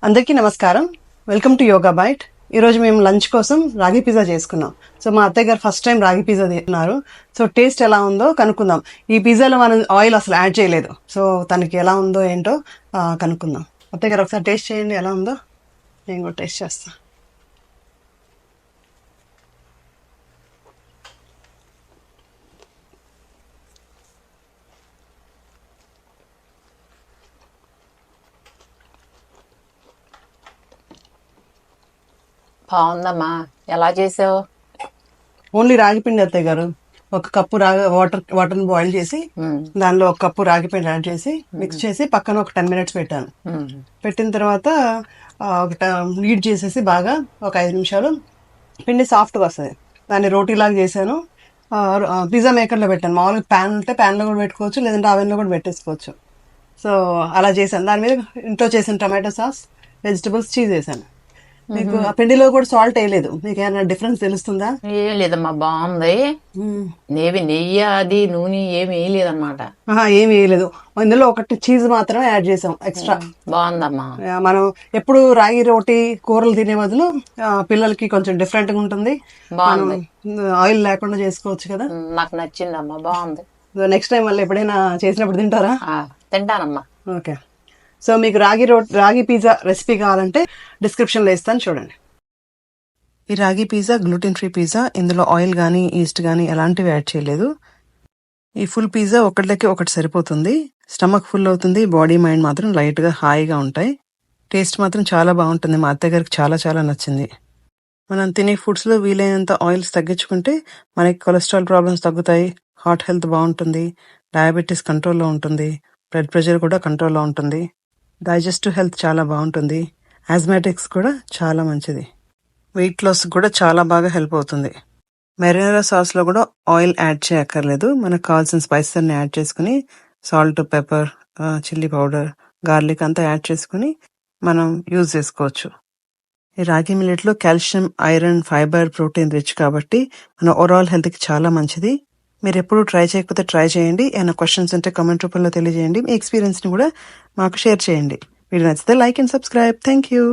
అందరికీ నమస్కారం. Welcome to yoga bite. ఈరోజు మేము లంచ్ కోసం రాగి పిజ్జా చేసుకున్నాం. సో మా అత్తయ్య గారు ఫస్ట్ టైం రాగి పిజ్జా తిన్నారు. సో టేస్ట్ ఎలా ఉందో కనుక్కుందాం. ఈ పిజ్జాలో మనం ఆయిల్ అసలు యాడ్ చేయలేదు. సో తనకి ఎలా ఉందో ఏంటో కనుక్కుందాం. అత్తయ్య గారు ఒకసారి టేస్ట్ చేయండి, ఎలా ఉందో. నేను కూడా టేస్ట్ చేస్తాను. బాగుందమ్మా, ఎలా చేసావు? ఓన్లీ రాగి పిండి అత్తయ్య గారు. ఒక కప్పు వాటర్ని బాయిల్ చేసి దానిలో ఒక కప్పు రాగి పిండి యాడ్ చేసి మిక్స్ చేసి పక్కన ఒక 10 minutes పెట్టాను. పెట్టిన తర్వాత హీట్ చేసేసి బాగా ఒక 5 నిమిషాలు పిండి సాఫ్ట్గా వస్తుంది. దాన్ని రోటీలాగా చేశాను. పిజ్జా మేకర్లో పెట్టాను. మామూలుగా ప్యాన్ ఉంటే ప్యాన్లో కూడా పెట్టుకోవచ్చు, లేదంటే అవెన్లో కూడా పెట్టేసుకోవచ్చు. సో అలా చేశాను. దాని మీద ఇంట్లో చేసిన టమాటో సాస్, వెజిటబుల్స్, చీజ్ వేసాను. మీకు ఆ పిండిలో కూడా సాల్ట్ వేయలేదు. మీకు ఏమైనా డిఫరెన్స్ తెలుస్తుందా? ఏం లేదమ్మా, బాగుంది. నెయ్యి అది నూనె ఏమి వేయలేదన్నమాట. ఏమి వేయలేదు. ఇందులో ఒకటి చీజ్ మాత్రమే యాడ్ చేసాం ఎక్స్ట్రా. బాగుందమ్మా. మనం ఎప్పుడు రాగి రోటీ కూరలు తినే బదులు పిల్లలకి కొంచెం డిఫరెంట్ గా ఉంటుంది. ఆయిల్ లేకుండా చేసుకోవచ్చు కదా. నాకు నచ్చిందమ్మా, బాగుంది. నెక్స్ట్ టైం మళ్ళీ ఎప్పుడైనా చేసినప్పుడు తింటారా? తింటానమ్మా. ఓకే. సో మీకు రాగి పిజ్జా రెసిపీ కావాలంటే డిస్క్రిప్షన్లో ఇస్తాను, చూడండి. ఈ రాగి పిజ్జా గ్లూటెన్ ఫ్రీ పిజ్జా. ఇందులో ఆయిల్ కానీ ఈస్ట్ కానీ ఎలాంటివి యాడ్ చేయలేదు. ఈ ఫుల్ పిజ్జా ఒకటికి ఒకటి సరిపోతుంది. స్టమక్ ఫుల్ అవుతుంది, బాడీ మైండ్ మాత్రం లైట్గా హాయిగా ఉంటాయి. టేస్ట్ మాత్రం చాలా బాగుంటుంది. మా అత్తయ్య గారికి చాలా చాలా నచ్చింది. మనం తినే ఫుడ్స్లో వీలైనంత ఆయిల్స్ తగ్గించుకుంటే మనకి కొలెస్ట్రాల్ ప్రాబ్లమ్స్ తగ్గుతాయి, హార్ట్ హెల్త్ బాగుంటుంది, డయాబెటీస్ కంట్రోల్లో ఉంటుంది, బ్లడ్ ప్రెషర్ కూడా కంట్రోల్లో ఉంటుంది, డైజెస్టివ్ హెల్త్ చాలా బాగుంటుంది, ఆస్మాటిక్స్ కూడా చాలా మంచిది, వెయిట్ లాస్ కూడా చాలా బాగా హెల్ప్ అవుతుంది. మెరీనా సాస్లో కూడా ఆయిల్ యాడ్ చేయక్కర్లేదు. మనకు కావాల్సిన స్పైసెస్ అన్ని యాడ్ చేసుకుని salt, pepper, chilli powder, garlic అంతా యాడ్ చేసుకుని మనం యూజ్ చేసుకోవచ్చు. ఈ రాగి మిల్లెట్లో calcium, iron, fibre, protein rich కాబట్టి మన ఓవరాల్ హెల్త్కి చాలా మంచిది. మీరు ఎప్పుడు ట్రై చేయకపోతే ట్రై చేయండి. ఏమైనా క్వశ్చన్స్ ఉంటే కామెంట్ రూపంలో తెలియజేయండి. మీ ఎక్స్పీరియన్స్ని కూడా మాకు షేర్ చేయండి. వీడియో నచ్చితే like and subscribe. Thank you.